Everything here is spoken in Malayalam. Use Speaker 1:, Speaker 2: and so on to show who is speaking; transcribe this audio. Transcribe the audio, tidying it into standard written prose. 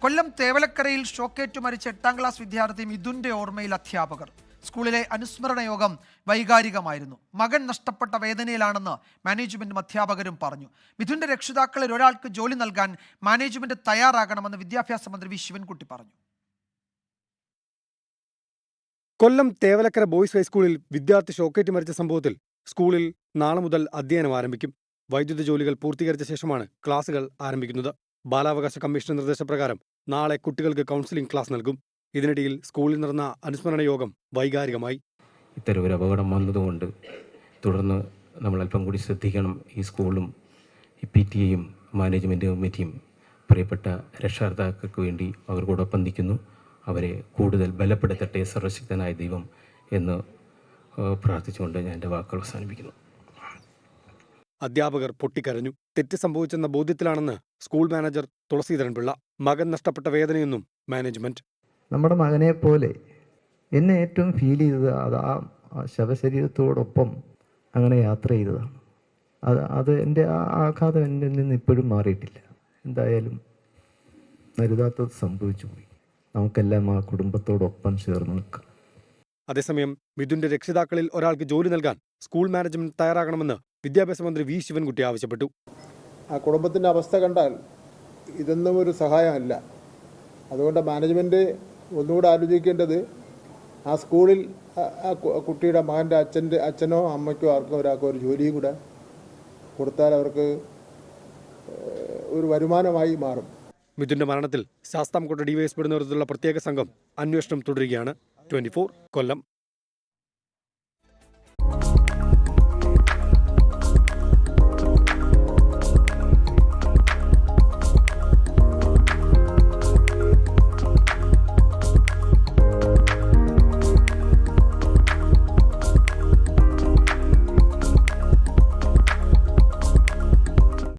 Speaker 1: കൊല്ലം തേവലക്കരയിൽ ഷോക്കേറ്റു മരിച്ച 8ാം ക്ലാസ് വിദ്യാർത്ഥി മിഥുന്റെ ഓർമ്മയിൽ അധ്യാപകർ. സ്കൂളിലെ അനുസ്മരണ യോഗം വൈകാരികമായിരുന്നു. മകൻ നഷ്ടപ്പെട്ട വേദനയിലാണെന്ന് മാനേജ്മെന്റും അധ്യാപകരും പറഞ്ഞു. മിഥുന്റെ രക്ഷിതാക്കളിൽ ഒരാൾക്ക് ജോലി നൽകാൻ മാനേജ്മെന്റ് തയ്യാറാകണമെന്ന് വിദ്യാഭ്യാസ മന്ത്രി വി ശിവൻകുട്ടി പറഞ്ഞു.
Speaker 2: കൊല്ലം തേവലക്കര ബോയ്സ് ഹൈസ്കൂളിൽ വിദ്യാർത്ഥി ഷോക്കേറ്റ് മരിച്ച സംഭവത്തിൽ സ്കൂളിൽ നാളെ മുതൽ അധ്യയനം ആരംഭിക്കും. വൈദ്യുത ജോലികൾ പൂർത്തീകരിച്ച ശേഷമാണ് ക്ലാസുകൾ ആരംഭിക്കുന്നത്. ബാലാവകാശ കമ്മീഷൻ നിർദ്ദേശപ്രകാരം നാളെ കുട്ടികൾക്ക് കൗൺസിലിംഗ് ക്ലാസ് നൽകും. ഇതിനിടയിൽ സ്കൂളിൽ നടന്ന അനുസ്മരണ യോഗം വൈകാരികമായി.
Speaker 3: ഇത്തരം ഒരു അപകടം വന്നതുകൊണ്ട് തുടർന്ന് നമ്മൾ അല്പം കൂടി ശ്രദ്ധിക്കണം. ഈ സ്കൂളും ഈ PTA മാനേജ്മെൻറ്റ് കമ്മിറ്റിയും പ്രിയപ്പെട്ട രക്ഷകർത്താക്കൾക്ക് വേണ്ടി അവർക്കൊടൊപ്പം നിൽക്കുന്നു. അവരെ കൂടുതൽ ബലപ്പെടുത്തട്ടെ സർവശക്തനായ ദൈവം എന്ന് പ്രാർത്ഥിച്ചുകൊണ്ട് ഞാൻ എൻ്റെ വാക്കുകൾ അവസാനിപ്പിക്കുന്നു.
Speaker 2: അധ്യാപകർ പൊട്ടിക്കരഞ്ഞു. തെറ്റ് സംഭവിച്ചെന്ന ബോധ്യത്തിലാണെന്ന് സ്കൂൾ മാനേജർ തുളസീധരൻ പിള്ള. മകൻ നഷ്ടപ്പെട്ട വേദനയൊന്നും മാനേജ്മെന്റ്.
Speaker 4: നമ്മുടെ മകനെ പോലെ എന്നെ ഏറ്റവും ഫീൽ ചെയ്തത് അത് ആ ശവശരീരത്തോടൊപ്പം അങ്ങനെ യാത്ര ചെയ്തതാണ്. അത് എൻ്റെ ആ ആഘാതം എന്നിൽ നിന്ന് ഇപ്പോഴും മാറിയിട്ടില്ല. എന്തായാലും കരുതാത്തത് സംഭവിച്ചു പോയി. നമുക്കെല്ലാം ആ കുടുംബത്തോടൊപ്പം ചേർന്ന് നിൽക്കാം.
Speaker 2: അതേസമയം മിഥുന്റെ രക്ഷിതാക്കളിൽ ഒരാൾക്ക് ജോലി നൽകാൻ സ്കൂൾ മാനേജ്മെന്റ് തയ്യാറാകണമെന്ന് വിദ്യാഭ്യാസ മന്ത്രി വി ശിവൻകുട്ടി ആവശ്യപ്പെട്ടു.
Speaker 5: ആ കുടുംബത്തിൻ്റെ അവസ്ഥ കണ്ടാൽ ഇതൊന്നും ഒരു സഹായമല്ല. അതുകൊണ്ട് മാനേജ്മെൻറ്റ് ഒന്നുകൂടെ ആലോചിക്കേണ്ടത് ആ സ്കൂളിൽ ആ കുട്ടിയുടെ മകൻ്റെ അച്ഛനോ അമ്മയ്ക്കോ ആർക്കോ ഒരാൾക്കോ ഒരു ജോലിയും കൂടെ കൊടുത്താൽ അവർക്ക് ഒരു വരുമാനമായി മാറും.
Speaker 2: മിഥുന്റെ മരണത്തിൽ ശാസ്താംകോട്ട ഡിവൈഎസ്പിയുടെ നേതൃത്വത്തിലുള്ള പ്രത്യേക സംഘം അന്വേഷണം തുടരുകയാണ്. 24 കൊല്ലം.